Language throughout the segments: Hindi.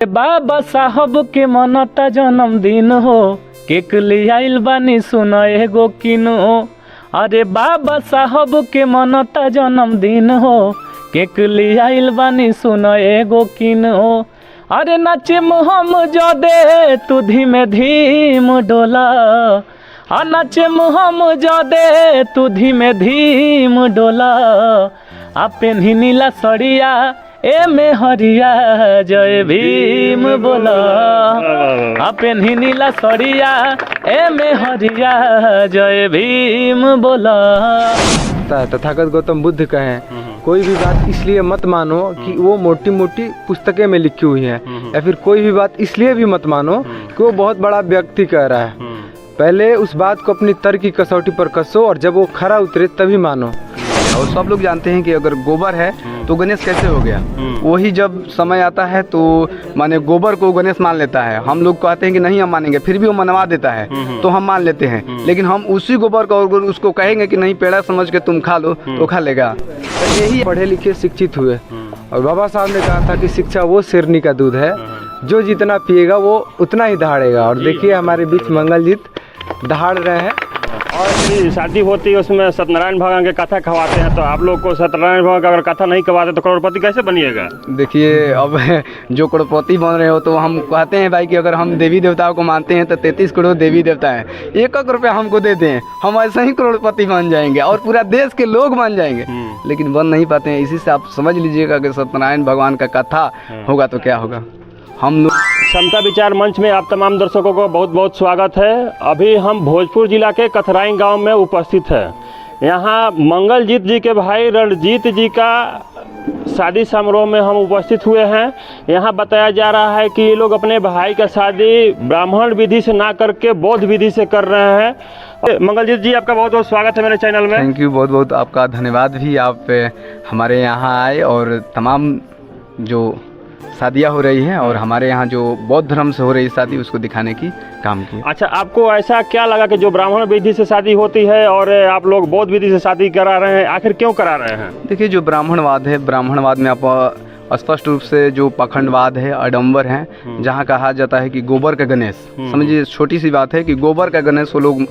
बाबा साहब के मनता जन्मदिन हो, केक ले आइल बानी सुन एगो किनो। अरे बाबा साहब के मनता जन्मदिन हो, केक ले आइल बानी सुन एगो किनो। अरे नाचे हम जदे तू धीमे धीम डोला, नाचे हम जदे तू धीमे धीम डोला। आ पेन्ही नीला सड़िया ए में हरिया जय भीम बोला। आ पेन्ही नीला सड़िया ए में हरिया जय भीम बोला। तथागत गौतम बुद्ध कहे कोई भी बात इसलिए मत मानो कि वो मोटी मोटी पुस्तकें में लिखी हुई है, या फिर कोई भी बात इसलिए भी मत मानो कि वो बहुत बड़ा व्यक्ति कह रहा है। पहले उस बात को अपनी तर्क की कसौटी पर कसो और जब वो खरा उतरे तभी मानो। और सब लोग जानते हैं कि अगर गोबर है तो गणेश कैसे हो गया। वही जब समय आता है तो माने गोबर को गणेश मान लेता है। हम लोग कहते हैं कि नहीं हम मानेंगे, फिर भी वो मनवा देता है तो हम मान लेते हैं। लेकिन हम उसी गोबर को अगर उसको कहेंगे कि नहीं पेड़ा समझ के तुम खा लो तो खा लेगा। तो यही पढ़े लिखे शिक्षित हुए। और बाबा साहब ने कहा था कि शिक्षा वो शेरनी का दूध है, जो जितना पिएगा वो उतना ही दहाड़ेगा। और देखिए हमारे बीच मंगलजीत दहाड़ रहे हैं। और शादी होती है उसमें सत्यनारायण भगवान के कथा खवाते हैं, तो आप लोग को सत्यनारायण भगवान का अगर कथा नहीं खवाते तो करोड़पति कैसे बनिएगा? देखिए अब जो करोड़पति बन रहे हो तो हम कहते हैं भाई कि अगर हम देवी देवताओं को मानते हैं तो 33 करोड़ देवी देवता हैं, 1 रुपया हमको दे दें हम ऐसे ही करोड़पति बन जाएंगे और पूरा देश के लोग बन जाएंगे। लेकिन बन नहीं पाते हैं। इसी से आप समझ लीजिएगा कि सत्यनारायण भगवान का कथा होगा तो क्या होगा। हम लोग समता विचार मंच में आप तमाम दर्शकों को बहुत बहुत स्वागत है। अभी हम भोजपुर जिला के कथराई गांव में उपस्थित है। यहाँ मंगलजीत जी के भाई रणजीत जी का शादी समारोह में हम उपस्थित हुए हैं। यहाँ बताया जा रहा है कि ये लोग अपने भाई का शादी ब्राह्मण विधि से ना करके बौद्ध विधि से कर रहे हैं। मंगलजीत जी आपका बहुत बहुत स्वागत है मेरे चैनल में। थैंक यू, बहुत बहुत आपका धन्यवाद भी। आप हमारे यहाँ आए और तमाम जो शादियाँ हो रही हैं और हमारे यहाँ जो बौद्ध धर्म से हो रही शादी उसको दिखाने की काम की। अच्छा, आपको ऐसा क्या लगा कि जो ब्राह्मण विधि से शादी होती है और आप लोग बौद्ध विधि से शादी करा रहे हैं, आखिर क्यों करा रहे हैं? देखिए जो ब्राह्मणवाद है, ब्राह्मणवाद में आप स्पष्ट रूप से जो पाखंडवाद है, आडंबर है, जहाँ कहा जाता है कि गोबर का गणेश, समझिए छोटी सी बात है कि गोबर का गणेश वो लोग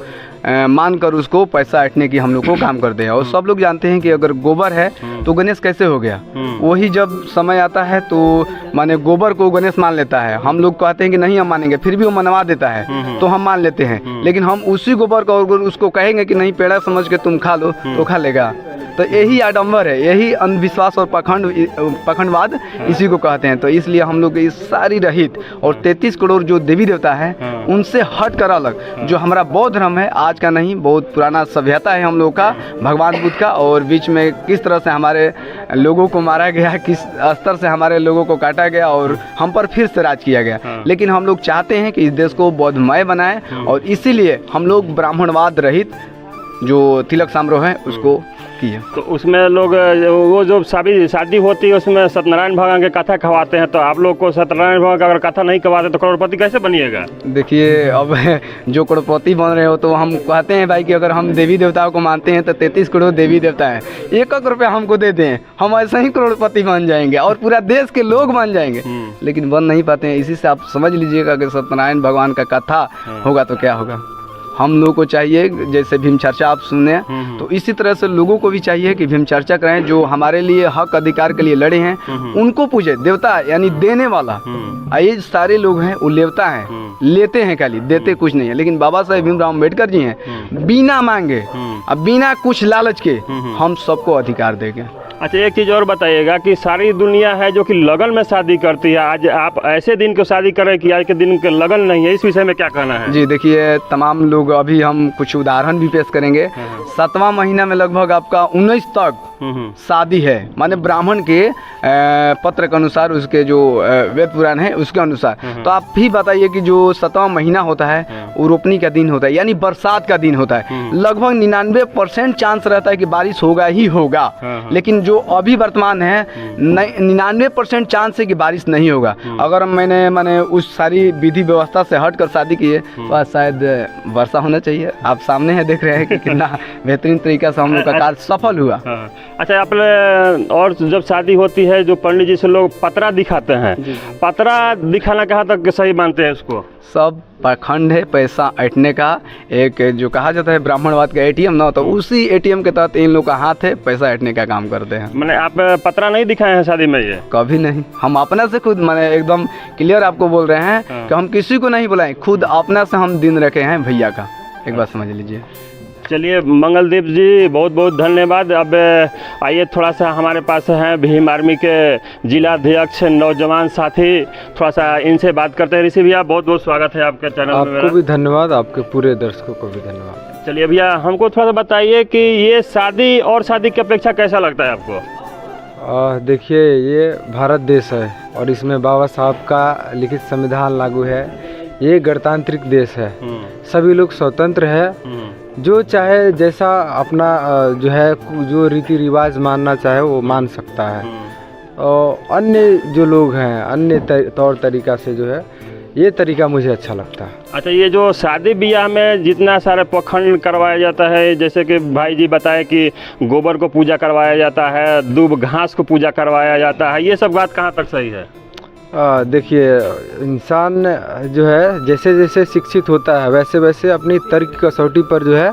मानकर उसको पैसा ऐंठने की हम लोग को काम करते हैं। और सब लोग जानते हैं कि अगर गोबर है तो गणेश कैसे हो गया। वही जब समय आता है तो माने गोबर को गणेश मान लेता है। हम लोग कहते हैं कि नहीं हम मानेंगे, फिर भी वो मनवा देता है तो हम मान लेते हैं। लेकिन हम उसी गोबर को अगर उसको कहेंगे कि नहीं पेड़ा समझ के तुम खा लो तो खा लेगा। तो यही आडंबर है, यही अंधविश्वास और पाखंडवाद इसी को कहते हैं। तो इसलिए हम लोग इस सारी रहित और 33 करोड़ जो देवी देवता है उनसे हट कर अलग जो हमारा बौद्ध धर्म है, आज का नहीं बहुत पुराना सभ्यता है हम लोग का, भगवान बुद्ध का। और बीच में किस तरह से हमारे लोगों को मारा गया, किस स्तर से हमारे लोगों को काटा गया और हम पर फिर से राज किया गया। लेकिन हम लोग चाहते हैं कि इस देश को बौद्धमय बनाएं और इसीलिए हम लोग ब्राह्मणवाद रहित जो तिलक समारोह है उसको किया। तो उसमें लोग वो जो शादी होती है उसमें सत्यनारायण भगवान के कथा खवाते हैं, तो आप लोग को सत्यनारायण भगवान का अगर कथा नहीं खवाते तो करोड़पति कैसे बनिएगा? देखिए अब जो करोड़पति बन रहे हो तो हम कहते हैं भाई कि अगर हम देवी देवताओं को मानते हैं तो 33 करोड़ देवी देवता हैं, 1 रुपया हमको दे दें हम ऐसे ही करोड़पति बन जाएंगे और पूरा देश के लोग बन जाएंगे। लेकिन बन नहीं पाते हैं। इसी से आप समझ लीजिएगा कि सत्यनारायण भगवान का कथा होगा तो क्या होगा। हम लोगों को चाहिए जैसे भीम चर्चा आप सुने तो इसी तरह से लोगों को भी चाहिए कि भीम चर्चा करें। जो हमारे लिए हक अधिकार के लिए लड़े हैं उनको पूजे। देवता यानी देने वाला, ये सारे लोग हैं वो देवता हैं, लेते हैं खाली, देते कुछ नहीं है। लेकिन बाबा साहेब भीमराव अम्बेडकर जी हैं बिना मांगे अब बिना कुछ लालच के हम सबको अधिकार देंगे। अच्छा, एक चीज़ और बताइएगा कि सारी दुनिया है जो कि लगन में शादी करती है, आज आप ऐसे दिन को शादी करें कि आज के दिन के लगन नहीं है, इस विषय में क्या कहना है? जी देखिए तमाम लोग, अभी हम कुछ उदाहरण भी पेश करेंगे। 7वां महीना में लगभग आपका 19 तक शादी है, माने ब्राह्मण के पत्र के अनुसार, उसके जो वेद पुराण है उसके अनुसार। तो आप भी बताइए कि जो 7वां महीना होता है वो रोपनी का दिन होता है, यानी बरसात का दिन होता है। लगभग 99% चांस रहता है कि बारिश होगा ही होगा। लेकिन जो अभी वर्तमान है 99% चांस है कि बारिश नहीं होगा। अगर मैंने उस सारी विधि व्यवस्था से हट कर शादी की है तो शायद वर्षा होना चाहिए। आप सामने है, देख रहे हैं कि कितना बेहतरीन तरीका से हम लोग का कार्य सफल हुआ। अच्छा, आप और जब शादी होती है जो पंडित जी से लोग पतरा दिखाते हैं, पतरा दिखाना कहाँ तक सही मानते हैं उसको? सब पाखंड है, पैसा ऐंठने का एक जो कहा जाता है ब्राह्मणवाद का एटीएम ना, तो उसी एटीएम के तहत इन लोग का हाथ है, पैसा ऐंठने का काम करते हैं। मैंने आप पतरा नहीं दिखाए हैं शादी में? ये कभी नहीं। हम अपने से खुद मैंने एकदम क्लियर आपको बोल रहे हैं कि हम किसी को नहीं बुलाएं, खुद अपना से हम दिन रखे हैं भैया का। एक बात समझ लीजिए। चलिए मंगलदीप जी, बहुत बहुत धन्यवाद। अब आइए थोड़ा सा हमारे पास हैं भीम आर्मी के जिला अध्यक्ष नौजवान साथी, थोड़ा सा इनसे बात करते हैं। ऋषि भैया, बहुत बहुत स्वागत है आपके चैनल में। आपको भी धन्यवाद, आपके पूरे दर्शकों को भी धन्यवाद। चलिए भैया, हमको थोड़ा सा बताइए कि ये शादी और शादी की अपेक्षा कैसा लगता है आपको? देखिए, ये भारत देश है और इसमें बाबा साहब का लिखित संविधान लागू है। ये गणतांत्रिक देश है, सभी लोग स्वतंत्र है, जो चाहे जैसा अपना जो है जो रीति रिवाज मानना चाहे वो मान सकता है। और अन्य जो लोग हैं अन्य तौर तरीका से जो है, ये तरीका मुझे अच्छा लगता है। अच्छा, ये जो शादी ब्याह में जितना सारा पखंड करवाया जाता है, जैसे कि भाई जी बताए कि गोबर को पूजा करवाया जाता है, दूब घास को पूजा करवाया जाता है, ये सब बात कहाँ तक सही है? देखिए, इंसान जो है जैसे जैसे शिक्षित होता है वैसे वैसे अपनी तर्क की कसौटी पर जो है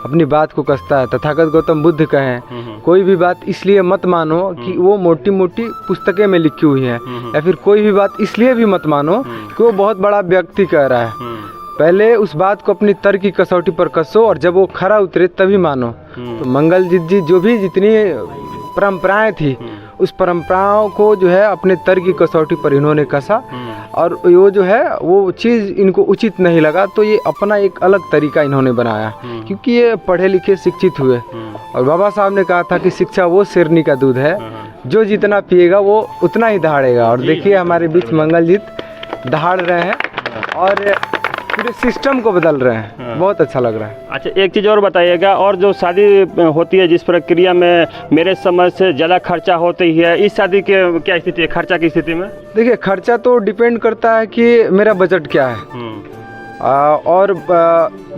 अपनी बात को कसता है। तथागत गौतम बुद्ध कहें, कोई भी बात इसलिए मत मानो कि वो मोटी मोटी पुस्तकें में लिखी हुई है, या फिर कोई भी बात इसलिए भी मत मानो कि वो बहुत बड़ा व्यक्ति कह रहा है। पहले उस बात को अपनी तर्क की कसौटी पर कसो और जब वो खरा उतरे तभी मानो। तो मंगलजीत जी जो भी जितनी परंपराएं थी उस परंपराओं को जो है अपने तर्क की कसौटी पर इन्होंने कसा और वो जो है वो चीज़ इनको उचित नहीं लगा, तो ये अपना एक अलग तरीका इन्होंने बनाया, क्योंकि ये पढ़े लिखे शिक्षित हुए। और बाबा साहब ने कहा था कि शिक्षा वो शेरनी का दूध है, जो जितना पिएगा वो उतना ही दहाड़ेगा। और देखिए हमारे बीच मंगलजीत दहाड़ रहे हैं और पूरे सिस्टम को बदल रहे हैं, बहुत अच्छा लग रहा है। अच्छा, एक चीज़ और बताइएगा, और जो शादी होती है जिस प्रक्रिया में मेरे समझ से ज़्यादा खर्चा होती है, इस शादी के क्या स्थिति है खर्चा की स्थिति में? देखिए, खर्चा तो डिपेंड करता है कि मेरा बजट क्या है। और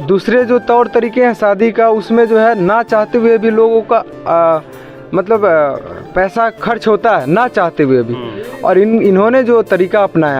दूसरे जो तौर तरीके हैं शादी का, उसमें जो है ना चाहते हुए भी लोगों का मतलब पैसा खर्च होता है, ना चाहते हुए भी। और इन्होंने जो तरीका अपनाया